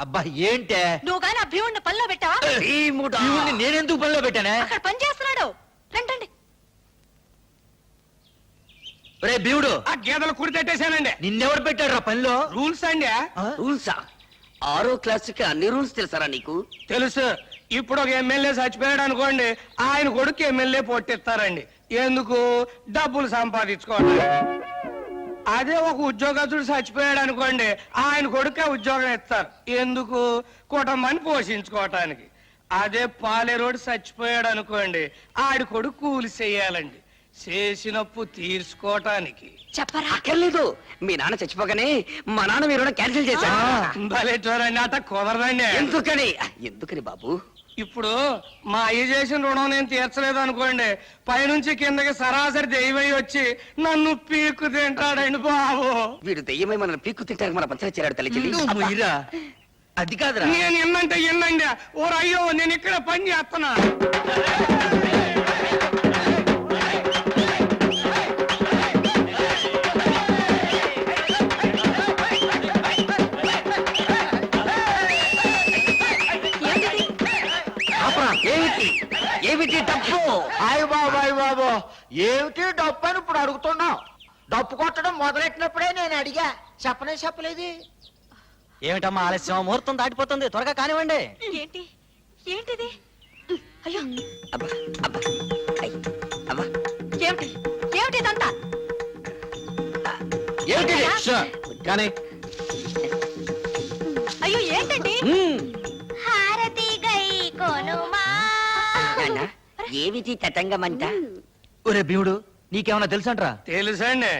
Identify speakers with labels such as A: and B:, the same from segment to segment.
A: అబ్బా ఏంటే
B: నువ్వు గాని ఆ భీముడిని పనిలో పెట్టావా?
A: భీముడిని నేనెందుకు పనిలో పెట్టానే?
B: అక్కడ పని చేస్తున్నాడు. రండి.
A: రే భీముడు,
C: ఆ గేదెలు కుడి తట్టేశానండి.
A: నిన్నెవరు పెట్టాడు రా పనిలో?
C: రూల్స్ అండి.
D: రూల్సా? 6వ క్లాసుకి అన్ని రూల్స్ తెలుసారా నీకు?
C: తెలుసు. ఇప్పుడు ఒక ఎమ్మెల్యే చచ్చిపోయాడు అనుకోండి, ఆయన కొడుకు ఎమ్మెల్యే పొట్టిస్తారండి. ఎందుకు? డబ్బులు సంపాదించుకోవడానికి. అదే ఒక ఉద్యోగస్తుడు చచ్చిపోయాడు అనుకోండి, ఆయన కొడుకే ఉద్యోగం ఇస్తారు. ఎందుకు? కుటుంబాన్ని పోషించుకోవటానికి. అదే పాలేరోడు చచ్చిపోయాడు అనుకోండి, ఆడి కొడుకు కూలి చెయ్యాలండి, చేసినప్పు తీర్చుకోవటానికి.
B: చెప్పరా?
D: అక్కర్లేదు, మీ నాన్న చచ్చిపోగానే మా నాన్న మీరు క్యాన్సిల్ చేశారు.
C: భలేటోరండి, అట కుదరదండి.
D: ఎందుకని బాబు?
C: ఇప్పుడు మా అయ్య చేసిన రుణం నేను తీర్చలేదు అనుకోండి, పైనుంచి కిందకి సరాసరి దెయ్యమై వచ్చి నన్ను పీక్కు తింటాడండి బాబు.
D: వీడు దెయ్యమై మన పీక్కు తింటారు, మన పంచర్ చేరాడు తల్లి.
A: అది కాదురా,
C: నేను ఎన్నంటే ఎన్నండి. ఓ అయ్యో, నేను ఇక్కడ పని చేస్తున్నా.
D: ఏమిటి డప్పు?
A: అయ్య బాబు ఏమిటి డప్పు అని ఇప్పుడు అడుగుతున్నావు? డప్పు కొట్టడం మొదలెట్టినప్పుడే నేను అడిగా, చెప్పలేదు. ఏమిటమ్మా ఆలస్యం? ముహూర్తం దాటిపోతుంది, త్వరగా కానివ్వండి.
B: ఏంటిది? అయ్యో, ఏమిటి ఇదంతా?
A: కానీ
B: అయ్యో ఏంటండి? హారతి గై కొనుమా.
D: ఏమిటి తతంగమంట?
A: ఒరే భీముడు, నీకేమన్నా తెలుసంట్రా?
C: తెలుసండి.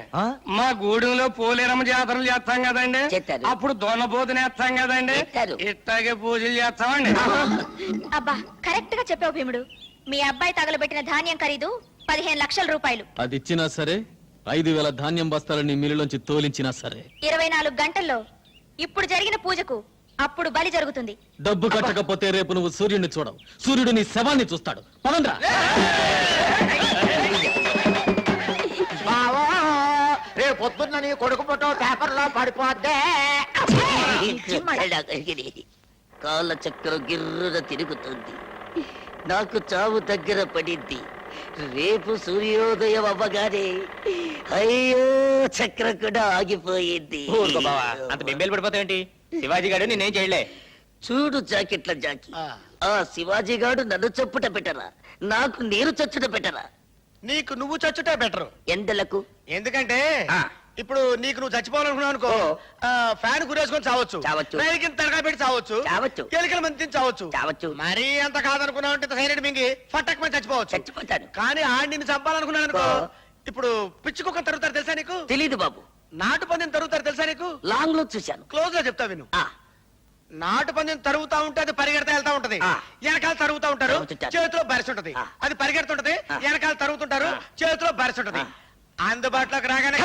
C: మా గూడెంలో పోలేరమ్మ జాతరలు చేస్తాం కదండి, అప్పుడు దొన్నపోతుని వేస్తాం కదండి, ఇట్టాగే పూజలు చేస్తామండి.
B: అబ్బా, కరెక్ట్ గా చెప్పావు భీముడు. మీ అబ్బాయి తగలబెట్టిన ధాన్యం ఖరీదు 15 లక్షల రూపాయలు.
E: అది ఇచ్చినా సరే, 5,000 ధాన్యం బస్తాలని మిల్లులోంచి తోలించినా సరే,
B: 24 గంటల్లో ఇప్పుడు జరిగిన పూజకు అప్పుడు బలి జరుగుతుంది.
E: డబ్బు కట్టకపోతే రేపు నువ్వు సూర్యుడిని చూడవు, సూర్యుడు నీ శవాన్ని చూస్తాడు. పదండ్రా.
A: రేపు పొద్దున్న నీ కొడుకు ఫోటో పేపర్లో పడిపోద్దే.
D: కాళ్ళ చక్రం గిర్రున తిరుగుతుంది, నాకు చావు దగ్గర పడింది. రేపు సూర్యోదయం అవ్వగానే అయ్యో చక్రం కూడా ఆగిపోయింది.
A: అంత బెంబేలు పడిపోతావేంటి? శివాజీ గారు నేనేం చేయలే.
D: చూడు జాకెట్ల జాకి, ఆ శివాజీ గారు నన్ను చొప్పుట పెట్టరా, నాకు నేను చచ్చుట పెట్టరా?
F: నీకు నువ్వు చచ్చుటే బెటర్.
D: ఎండలకు?
F: ఎందుకంటే ఇప్పుడు నీకు నువ్వు చచ్చిపోవాలనుకున్నావు అనుకో, ఫ్యాన్ గురేసుకొని చావచ్చు, రైలు కింద తరగా పెట్టి చావచ్చు, ఎలికల మంది చావచ్చు. మరీ అంత కాదనుకున్నావు అంటే సైలెంట్ మింగి ఫట్టక్ మంది చచ్చిపోతాను. కానీ ఆడి నిన్ను చంపాలనుకున్నాను అనుకో, ఇప్పుడు పిచ్చి కుక్క తరుగుతారు తెలుసా నీకు?
D: తెలీదు బాబు.
F: నాటు పందిని తరుగుతారు తెలుసా నీకు?
D: లాంగ్ లో చూశాను.
F: క్లోజ్ గా చెప్తా విను. నాటు పందిని తరుగుతా ఉంటే అది పరిగెడతా వెళ్తా ఉంటది, వెనకాల తరుగుతా ఉంటారు, చేతిలో బరిసి ఉంటది. అది పరిగెడుతుంటది, వెనకాల తరుగుతుంటారు, చేతిలో బరిసి ఉంటది. అందుబాటులోకి రాగానే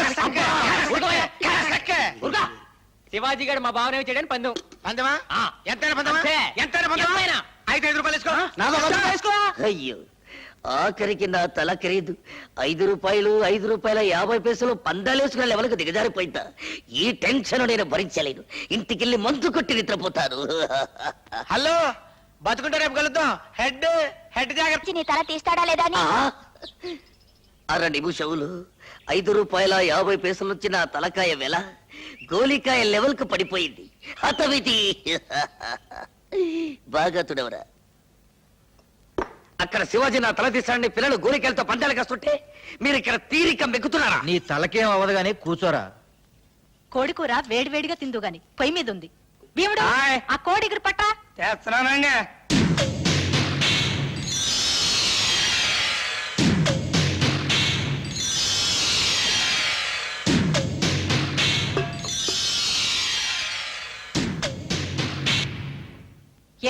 A: శివాజీ గారు మా భావన చేయడానికి
F: పందమా? ఎంతైనా పందమా? ఎంతైనా పందమా? 5 రూపాయలు వేసుకో.
D: అయ్యో, ఆఖరికి నా తల ఖరీదు 5 రూపాయలు, 5.50 పందాలేసుకున్న లెవెల్కి దిగజారిపోయిందా? ఈ టెన్షన్ నేను భరించలేను. ఇంటికెళ్ళి మందు కొట్టి నిద్రపోతారు.
F: హలో, బతుకుంటే రేపు కలుద్దాం. హెడ్ జాగ్రత్త.
B: నీ తల తీస్తాడా లేదా అని.
D: 6 నిమిషములు 5.50 నుంచి నా తలకాయ వెల గోలికాయ లెవెల్ కు పడిపోయింది. హతవిధి. బాగా తుడవరా. అక్కడ శివాజీ నా తల తీసాడని పిల్లలు గోలికాయలతో పందాలు కాస్తుంటే మీరు ఇక్కడ తీరిక మెక్కుతున్నారా?
A: నీ తలకేం అవ్వదు గానీ కూర్చోరా.
B: కోడికూర వేడివేడిగా తిందు గాని పొయ్యి మీద ఉంది. భీముడు, ఆ కోడి ఎగురు పట్టా.
C: చేస్తున్నానండి.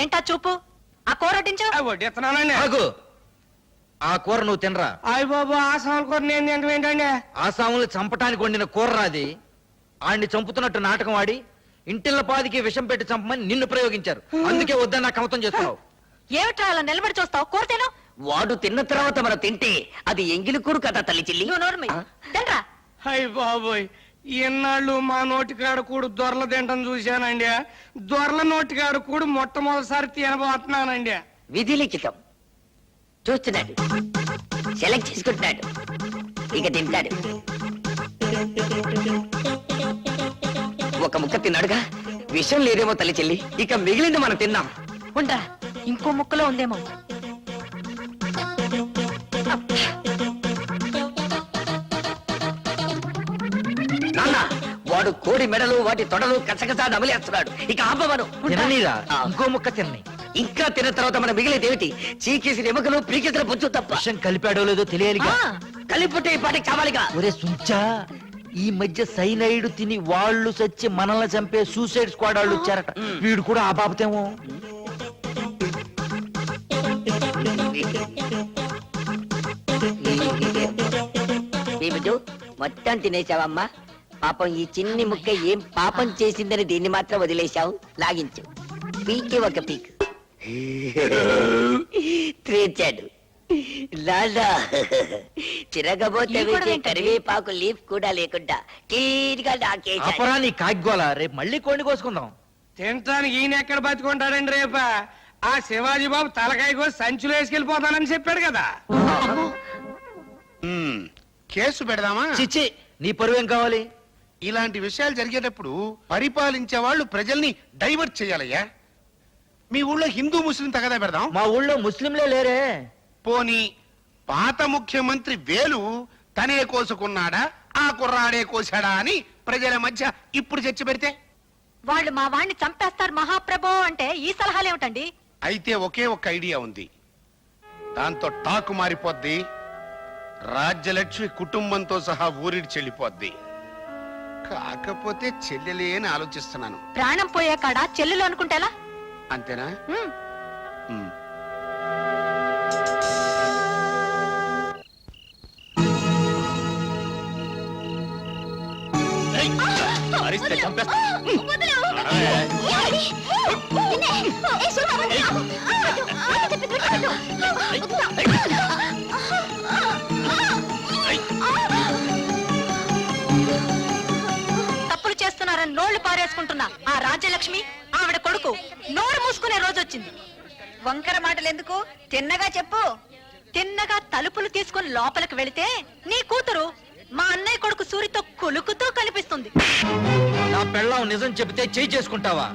B: ఏంటా చూపు? ఆ కూర వడ్డించు.
C: వడ్డిస్తున్నానండి.
A: ఆ కూర నువ్వు తినరా.
C: అయ్య బాబు, ఆసాముల కూర నేను తినడం ఏంటండి?
A: ఆసాములు చంపటానికి వండిన కూర రాది. ఆడిని చంపుతున్నట్టు నాటకం ఆడి ఇంటిల్ల పాదికి విషం పెట్టి చంపమని నిన్ను ప్రయోగించారు. అందుకే వద్దని నాకు కమతం చేస్తున్నావు.
B: ఏమిట్రా అలా నిలబడి చూస్తావు? కూర తిను.
D: వాడు తిన్న తర్వాత మనం తింటే అది ఎంగిలి కూడు కదా తల్లి చెల్లి.
B: తినరా.
C: అయ్య బాబోయ్, ఇన్నాళ్ళు మా నోటికాడ కూడు దొరల తింటం చూశానండి. దొరల నోటికాడ కూడు మొట్టమొదటిసారి తినబోతున్నానండి.
D: విధి లిఖితం. చూస్తున్నాడు, సెలెక్ట్ చేసుకుంటున్నాడు, ఇక తింటాడు. ఒక ముక్క తిన్నాడుగా, విషయం లేదేమో తల్లి చెల్లి. ఇక మిగిలింది మనం తిన్నాం.
B: ఉండరా, ఇంకో ముక్కలో ఉందేమో.
D: నాన్న, వాడు కోడి మెడలు వాటి తొడలు కసకసా నమిలేస్తున్నాడు. ఇక ఆపమను.
A: తిననీరా,
D: ఆ.
A: ఇంకో ముక్క తిన్నని.
D: ఇంకా తిన్న తర్వాత మన మిగిలేది ఏమిటి? చీకేసిన ఎముకలు, పీకేసిన బొచ్చు తప్ప.
A: విషయం కలిపాడో లేదో తెలియాలిగా.
D: కలిపుట్టే ఈ పాటికి చావాలిగా.
A: ఒరే సుంచా, ఈ మధ్య సైనైడ్ తిని వాళ్ళు చచ్చి మనల్ని చంపే సూసైడ్ స్క్వాడ్ వాళ్ళు వచ్చారట. వీడు కూడా ఆ బాబతేమో.
D: ఏమిటో మొత్తం తినేశావమ్మా? పాపం ఈ చిన్ని ముక్క ఏం పాపం చేసిందని దీన్ని మాత్రం వదిలేశావు. లాగించు, పీకి ఒక పీక్. తీర్చాడు. లాలా తిరగబోతే కరివేపాకు లీఫ్ కూడా లేకుండా క్లీన్ గా నాకేశాడు.
A: అపరా నీ కాగ్గోలా, రేపు మళ్ళీ కోడిని కోసుకుందాం.
C: తినటానికి ఈయన ఎక్కడ బతుకుంటాడండి రేప? ఆ శివాజీ బాబు తలకాయ కోసి సంచులో వేసుకెళ్ళిపోతానని చెప్పాడు కదా.
F: కేసు పెడదామా?
A: చిచ్చి, నీ పరువేం కావాలి?
F: ఇలాంటి విషయాలు జరిగేటప్పుడు పరిపాలించే వాళ్ళు ప్రజల్ని డైవర్ట్ చేయాలయ్యా. మీ ఊళ్ళో హిందూ ముస్లిం తగదా పెడదాం.
A: మా ఊళ్ళో ముస్లింలే లేరే.
F: పోనీ పాత ముఖ్యమంత్రి వేలు తనే కోసుకున్నాడా, ఆ కుర్రాడే కోసాడా అని ప్రజల మధ్య ఇప్పుడు చర్చ పెడితే?
B: వాళ్ళు మా వాణ్ణి చంపేస్తారు మహాప్రభో అంటే ఈ సలహాలేమిటండి?
F: అయితే ఒకే ఒక్క ఐడియా ఉంది. దాంతో టాకు మారిపోద్ది. రాజ్యలక్ష్మి కుటుంబంతో సహా ఊరిడి చెల్లిపోద్ది. కాకపోతే చెల్లెలే అని ఆలోచిస్తున్నాను.
B: ప్రాణం పోయే కాడ చెల్లెలు అనుకుంటేలా?
F: అంతేనా? ఉమ్.
B: తప్పులు చేస్తున్నారని నోళ్లు పారేసుకుంటున్నా ఆ రాజ్యలక్ష్మి ఆవిడ కొడుకు నోరు మూసుకునే రోజు వచ్చింది. వంకర మాటలు ఎందుకు, తిన్నగా చెప్పు. తిన్నగా తలుపులు తీసుకుని లోపలికి వెళితే నీ కూతురు మా అన్నయ్య కొడుకు సూరితో కొలుకుతూ కనిపిస్తుంది.
A: నా పెళ్ళాం నిజం చెబితే చెయ్యి చేసుకుంటావా?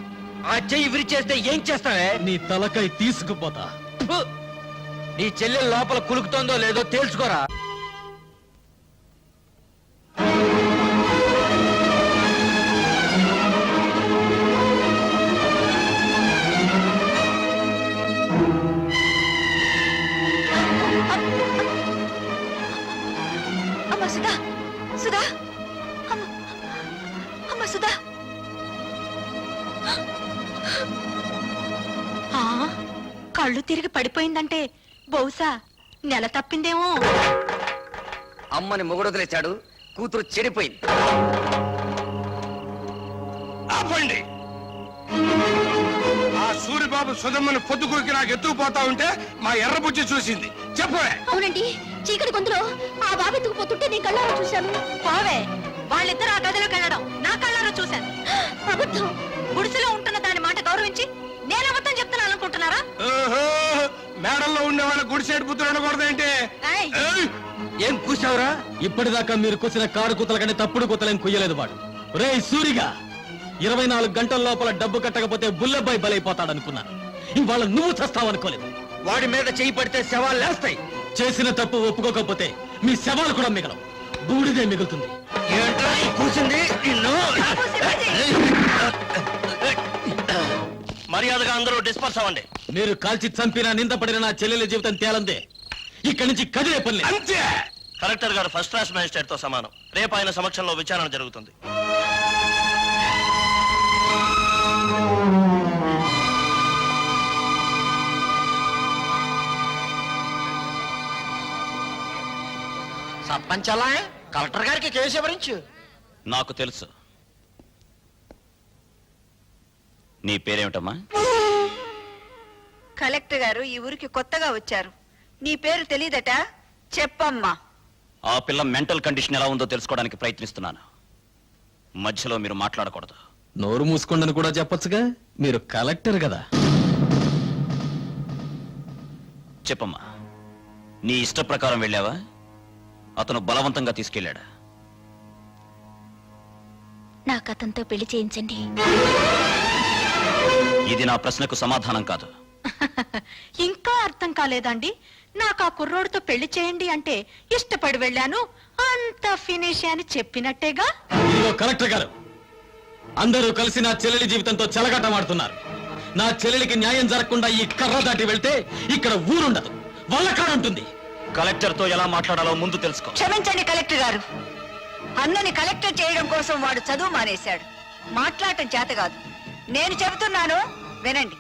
A: ఆ చెయ్యి విరిచేస్తే ఏం చేస్తావే?
E: నీ తలకాయ తీసుకుపోతా.
A: ఫు! నీ చెల్లెలు లోపల కులుకుతోందో లేదో తేల్చుకోరా.
B: అమ్మ సుధా, సుధా, అమ్మ సుధా. కళ్ళు తిరిగి పడిపోయిందంటే బహుశా నెల తప్పిందేమో.
D: అమ్మని మొగుడొదిలేశాడు, కూతురు చెడిపోయింది.
C: ఆపండి. ఆ సూరిబాబు సుధమ్మని పొద్దుకూకి నాకు ఎత్తుకుపోతా ఉంటే మా ఎర్రబుజ్జి చూసింది. చెప్పవే.
B: అవునండి, చీకటి గొంతులో ఆ బాబు ఎత్తుకుపోతుంటే నేను కళ్ళారా చూశాను. పోవే, వాళ్ళిద్దరు ఆ గదిలోకి వెళ్ళడం నా కళ్ళారా చూశాను. అబద్ధం. గుడిసెలో ఉంటున్న దాని మాట గౌరవించి నేను అబద్ధం చెప్తున్నాను అనుకుంటున్నారా?
C: మేడల్లో ఉండే వాళ్ళ గుడిసేడు పుత్రుడు అనకూడదేంటి?
A: ఏం కూసావురా?
E: ఇప్పటిదాకా మీరు కూసిన కారు కూతల కంటే తప్పుడు కూతలేం కుయ్యలేదు వాడు. రే సూరిగా, 24 గంటల లోపల డబ్బు కట్టకపోతే బుల్లబ్బాయి బలైపోతాడనుకున్నాను. ఇవాళ నువ్వు చస్తావనుకోలేదు.
A: వాడి మీద చెయ్యి పడితే శవాలు లేస్తాయి.
E: చేసిన తప్పు ఒప్పుకోకపోతే మీ శవాలు కూడా మిగలవు, బూడిదే మిగులుతుంది.
A: ఏంట్రా ఈ కూసింది? నిన్ను
G: మర్యాదగా అందరూ డిస్పర్స్ అవ్వండి.
E: మీరు కాల్చి చంపిన నిందపడిన నా చెల్లెల జీవితం తేలందే. ఇక్కడి నుంచి కదిలే పని లేదు.
C: అంతే.
G: కలెక్టర్ గారు ఫస్ట్ క్లాస్ మేజిస్ట్రేట్ తో సమానం. రేపు ఆయన సమక్షంలో విచారణ జరుగుతుంది.
A: సర్పంచ్ అలా కలెక్టర్ గారికి కేసు వివరించు.
G: నాకు తెలుసు. నీ పేరేమిటమ్మా?
H: కలెక్టర్ గారు ఈ ఊరికి కొత్తగా వచ్చారు. నీ పేరు తెలీదట, చెప్పమ్మా.
G: ఆ పిల్ల మెంటల్ కండిషన్ ఎలా ఉందో తెలుసుకోవడానికి ప్రయత్నిస్తున్నాను. మధ్యలో మీరు మాట్లాడకూడదు.
E: నోరు మూసుకోండని కూడా చెప్పొచ్చుగా, మీరు కలెక్టర్ కదా.
G: చెప్పమ్మా, నీ ఇష్ట ప్రకారం వెళ్ళావా, అతను బలవంతంగా తీసుకెళ్ళాడా?
I: నాకు అతనితో పెళ్లి చేయించండి.
G: ఇది నా ప్రశ్నకు సమాధానం కాదు.
B: ఇంకా అర్థం కాలేదండి. నాకు ఆ కుర్రోడితో పెళ్లి చేయండి అంటే ఇష్టపడి వెళ్ళాను, అంత ఫినిష్ అని చెప్పినట్టేగా.
E: ఇదిగో కలెక్టర్ గారు, అందరూ కలిసి నా చెల్లెలి జీవితంతో చెలగాటమాడుతున్నారు. నా చెల్లెలికి న్యాయం జరగకుండా ఈ కర్ర దాటి వెళ్తే ఇక్కడ ఊరుండదు, వల్లకాడుంటుంది.
G: కలెక్టర్తో ఎలా మాట్లాడాలో ముందు తెలుసుకో.
H: క్షమించండి కలెక్టర్ గారు, అన్నని కలెక్టర్ చేయడం కోసం వాడు చదువు మానేశాడు. మాట్లాడటం చేత కాదు. నేను చెబుతున్నాను వినండి.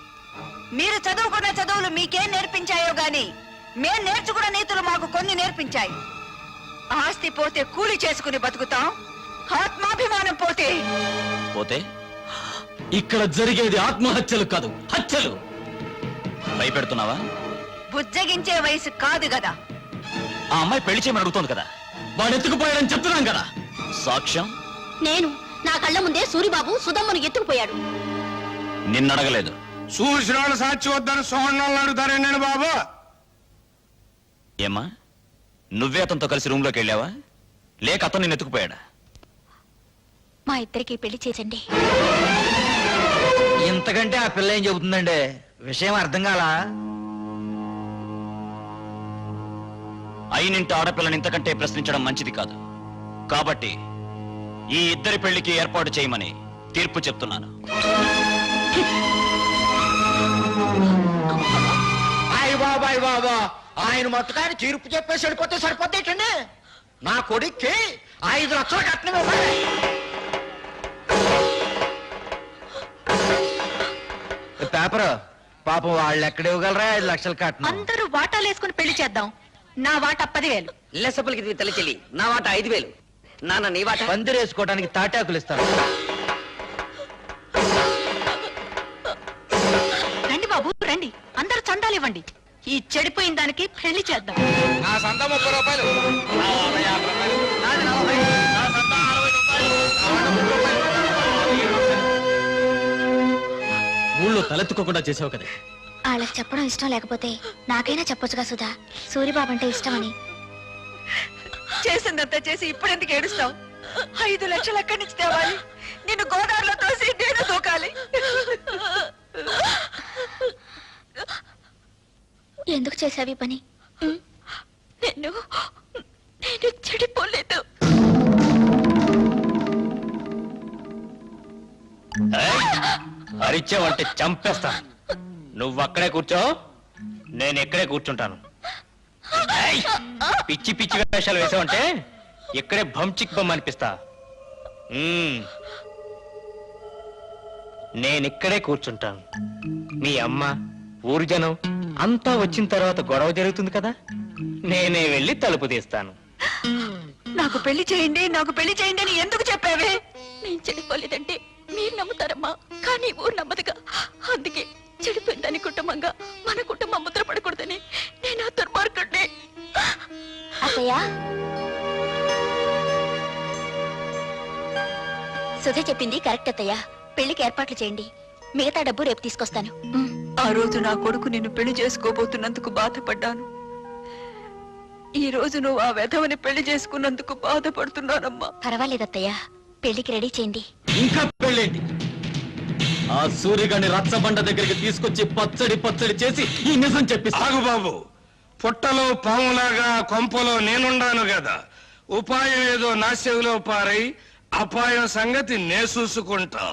H: మీరు చదువుకున్న చదువులు మీకేం నేర్పించాయో గాని మేం నేర్చుకున్న నీతులు మాకు కొన్ని నేర్పించాయి. ఆస్తి పోతే కూలి చేసుకుని బతుకుతాం, ఆత్మాభిమానం పోతే
G: పోతే
E: ఇక్కడ జరిగేది ఆత్మహత్యలు కాదు, హత్యలు.
G: భయపెడుతున్నావా?
H: బుజ్జగించే వయసు కాదు కదా.
G: ఆ అమ్మాయి పెళ్లి చేయమని అడుగుతోంది కదా.
E: వాడు ఎత్తుకుపోయాడని చెప్తున్నాం కదా.
G: సాక్ష్యం?
I: నేను నా కళ్ళ ముందే సూరిబాబు సుధమ్మను ఎత్తుకుపోయాడు.
G: నిన్నడగలేదు.
C: చూసిన వాళ్ళు సాక్షి వద్దని సోహన్నాళ్ళు అడుగుతారేండి బాబు?
G: ఏమ్మా, నువ్వే అతనితో కలిసి రూమ్ లోకి వెళ్ళావా, లేక అతను నిన్ను ఎత్తుకుపోయాడా?
I: మా ఇద్దరికి పెళ్లి చేసండి.
A: ఇంతకంటే ఆ పిల్ల ఏం చెబుతుందండి? విషయం అర్థం కాలా?
G: అయినింటి ఆడపిల్లని ఇంతకంటే ప్రశ్నించడం మంచిది కాదు. కాబట్టి ఈ ఇద్దరి పెళ్లికి ఏర్పాటు చేయమని తీర్పు చెప్తున్నాను.
A: అయ్య బాబా, ఆయన మొత్తకాయని తీర్పు చెప్పేసి వెళ్ళిపోతే సరిపోతేటండి. నా కొడుక్కి 5 లక్షలు కట్నం ఇవ్వాలి. పేపర్ పాపం వాళ్ళు ఎక్కడ ఇవ్వగలరా 5 లక్షలు కట్నం?
B: అందరూ వాటాలు వేసుకుని పెళ్లి చేద్దాం. నా వాట 10,000.
D: లెసపలికి తల్లి చెల్లి, నా వాట 5,000. నాన్న నీ వాట?
A: పందిరేసుకోవడానికి తాటాకులు ఇస్తారు.
B: రండి బాబు రండి, అందరూ చందాలు ఇవ్వండి. ఈ చెడిపోయిన దానికి పెళ్లి చేద్దాం.
F: నా సంత 30 రూపాయలు.
E: ఊళ్ళో తలెత్తుకోకుండా చేసావు కదా.
I: వాళ్ళకి చెప్పడం ఇష్టం లేకపోతే నాకైనా చెప్పొచ్చుగా సుధా, సూరిబాబు అంటే ఇష్టమని.
H: చేసిందంతా చేసి ఇప్పుడెందుకు ఏడుస్తావు? 5 లక్షలు ఎక్కడి నుంచి తేవాలి? నిన్ను గోదావరిలో తోసి నేను దూకాలి.
I: ఎందుకు చేసావి పని?
B: నేను చెడిపోలేదు.
C: అరిచావంటే చంపేస్తా. నువ్వు అక్కడే కూర్చో, నేను ఎక్కడే కూర్చుంటాను. ఏయ్! పిచ్చి పిచ్చి వేషాలు వేసావంటే ఇక్కడే భంచిక్ బొమ్మ అనిపిస్తా. నేను ఇక్కడే కూర్చుంటాను. మీ అమ్మ, ఊరు జనం అంతా వచ్చిన తర్వాత గొడవ జరుగుతుంది కదా, నేనే వెళ్ళి తలుపు తీస్తాను.
H: నాకు పెళ్లి చేయండి, నాకు పెళ్లి చేయండి అని ఎందుకు చెప్పావే?
B: నేను చెడిపోలేదంటే మీరు నమ్ముతారమ్మా, కానీ ఊరు నమ్మదుగా. అందుకే చెడిపోయిందని కుటుంబంగా మన కుటుంబం ముద్ర పడకూడదని నేను ఆ దుర్మార్గుడిని.
I: అత్తయ్య, సుధ చెప్పింది కరెక్ట్ అత్తయ్య. పెళ్లికి ఏర్పాట్లు చేయండి, మిగతా డబ్బు రేపు తీసుకొస్తాను.
H: ఆ రోజు నా కొడుకు నిన్ను పెళ్లి చేసుకోబోతున్నందుకు బాధపడ్డాను. ఈ రోజు నువ్వు ఆ వెధవని పెళ్లి చేసుకున్నందుకు బాధపడుతున్నానమ్మా.
I: పర్వాలేదత్తయ్య, పెళ్లికి రెడీ చేయండి.
E: ఇంకా పెళ్ళేంటి? ఆ సూర్యగాని రచ్చబండ దగ్గరికి తీసుకొచ్చి పచ్చడి చేసి ఈ నిజం చెప్పిస్తా.
C: ఆగు బాబు, పుట్టలో పాములాగా కొంపలో నేనుండాను కదా. ఉపాయం ఏదో నా చెవిలో పారై, అపాయం సంగతి నే చూసుకుంటా.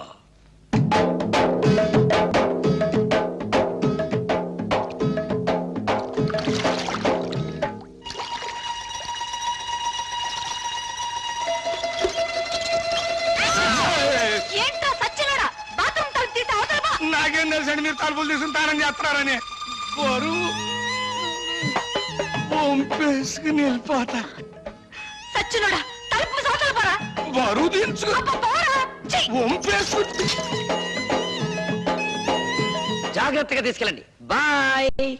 B: ఏంటో సచ్చినోడా, బాత్రూమ్ తలుపు తీసి అవతల పో.
C: నాకేం తెలుసండి మీరు తలుపులు తీసుకుంటారని చేస్తున్నారని. బరువు పంపేసుకుని వెళ్ళిపోతా.
B: సచ్చినోడా, తలుపు మూసి అవతల పోరా.
C: బరువు దించు
B: పోరా. ఛీ!
C: పంపేసుకుంటే
D: జాగ్రత్తగా తీసుకెళ్ళండి. బాయ్.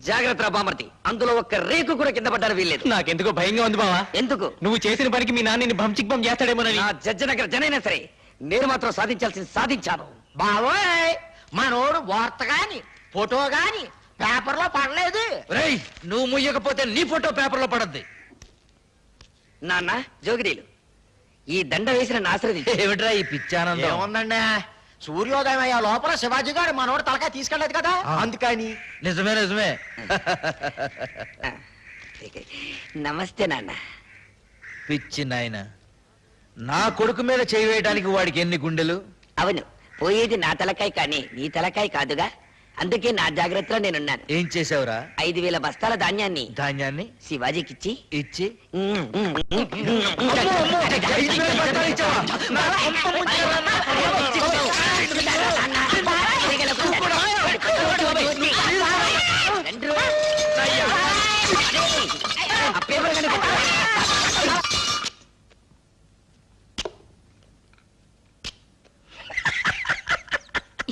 D: జాగ్రత్త బామర్తి, అందులో ఒక్క రేకు కూడా కింద పడ్డారు వీల్లేదు.
A: నాకెందుకో భయంగా ఉంది బావా.
D: ఎందుకు?
A: నువ్వు చేసిన పనికి మీ నాన్నని భంచిక్ బం చేస్తాడేమోనని.
D: నా జడ్జనగర జనైనా సరే నేను మాత్రం సాధించాల్సింది సాధించాను.
A: బావోయ్, మనోడు వార్త గాని ఫోటో గాని పేపర్ లో పడలేదు.
E: రేయ్, నువ్వు ముయ్యకపోతే నీ ఫోటో పేపర్ లో పడద్ది.
D: నాన్న జోగిరీలు, ఈ దండ వేసిన ఆశ్రది
E: ఏమిట్రా ఈ పిచ్చానందం?
A: ఏముందండి, సూర్యోదయం అయ్యే లోపల శివాజీ గారు మనోడు తలకాయ తీసుకెళ్లేదు కదా, అందుకని.
E: నిజమే నిజమే.
D: నమస్తే నాన్న.
E: పిచ్చి నాయన, నా కొడుకు మీద చేయి వేయడానికి వాడికి ఎన్ని గుండెలు?
D: అవును, పోయేది నా తలకాయ కానీ నీ తలకాయ కాదుగా, అందుకే నా జాగ్రత్తలో నేనున్నాను.
E: ఏం చేసావురా?
D: 5,000 బస్తాల ధాన్యాన్ని
E: ధాన్యాన్ని
D: శివాజీకిచ్చి
E: ఇచ్చి
D: 5,000 బస్తాలు ఇచ్చావా?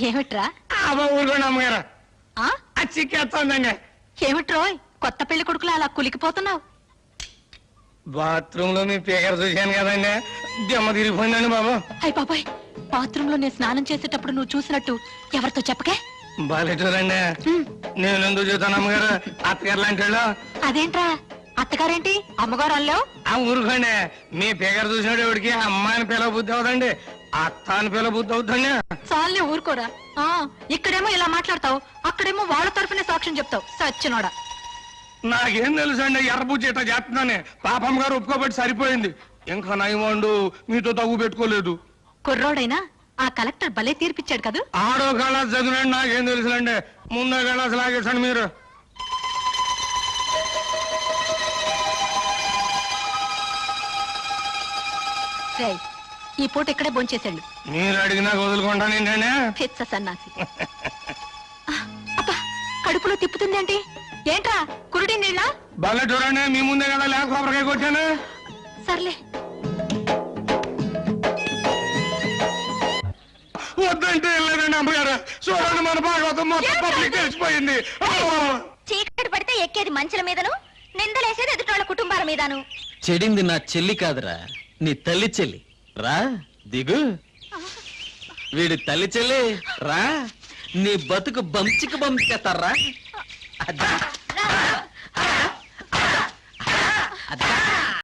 B: ఏమిట్రా?
C: ఊరుకోండి అమ్మగారు,
B: ఆ?
C: అది చిక్కేస్తుందండి.
B: ఏమిట్రోయ్ కొత్త పెళ్లి కొడుకులా అలా కులికిపోతున్నావు?
C: బాత్రూమ్ లో మీ పేకర చూశాను కదండి, దెమ్మ తిరిగిపోయిందండి బాబు.
B: అయ్య బాబాయ్, బాత్రూమ్ లో నేను స్నానం చేసేటప్పుడు నువ్వు చూసినట్టు ఎవరితో చెప్పకే.
C: బాలేటూరండి, నేను ఎందుకు చూస్తాను అమ్మగారు, అత్తగారు లాంటి వాళ్ళు.
B: అదేంట్రా, అత్తగారేంటి అమ్మగారు అల్లావు?
C: ఆ ఊరుకోండి, మీ పేకర చూసినట్టు ఎవరికి అమ్మాయిని పిల్ల బుద్ధి అవుతండి, అత్త అని పిల్ల బుద్ధి అవుతుంది.
B: చాలే ఊరుకోరా. ఆ, ఇక్కడేమో ఇలా మాట్లాడతావు, అక్కడేమో వాళ్ళ తరఫునే సాక్ష్యం చెప్తావు. సచ్చినోడా.
C: నాకేం తెలుసు అండి, ఎర్రబుజ్జి ఇట్లా చేస్తున్నానే, పాపం గారు ఒప్పుకోబట్టి సరిపోయింది. ఇంకా నయమండు మీతో తగ్గు పెట్టుకోలేదు.
B: కుర్రోడైనా ఆ కలెక్టర్ భలే తీర్పిచ్చాడు కదా.
C: ఆడో కళాసు చదివినండి, నాకేం తెలుసులండి, ముందో కళాసు లాగేసండి మీరు.
B: రేయ్, ఈ పూట ఇక్కడే భోంచేసాడు.
C: మీరు అడిగినా వదులుకుంటానండి.
B: పిచ్చ సన్నాసి. అబ్బా, కడుపులో తిప్పుతుందేంటి? ఏంట్రా కురుడి నీళ్ళ?
C: బాగా చూడండి, మీ ముందే కదా లేక కొబ్బరికాయ కొట్టాను.
B: సర్లే.
C: వద్దంటే వెళ్ళలేదండి అమ్మగారు, చూడండి మన భాగవతం మొత్తం పబ్లిక్ తెలిసిపోయింది.
I: చీకటి పడితే ఎక్కేది మంచుల మీదను, నిందలేసేది ఎదుటోళ్ళ కుటుంబాల మీదను.
E: చెడింది నా చెల్లి కాదురా, నీ తల్లి చెల్లి. రా దిగు. వీడి తల్లి చెల్లి రా, నీ బతుకు బంచికి బంచేస్తారా?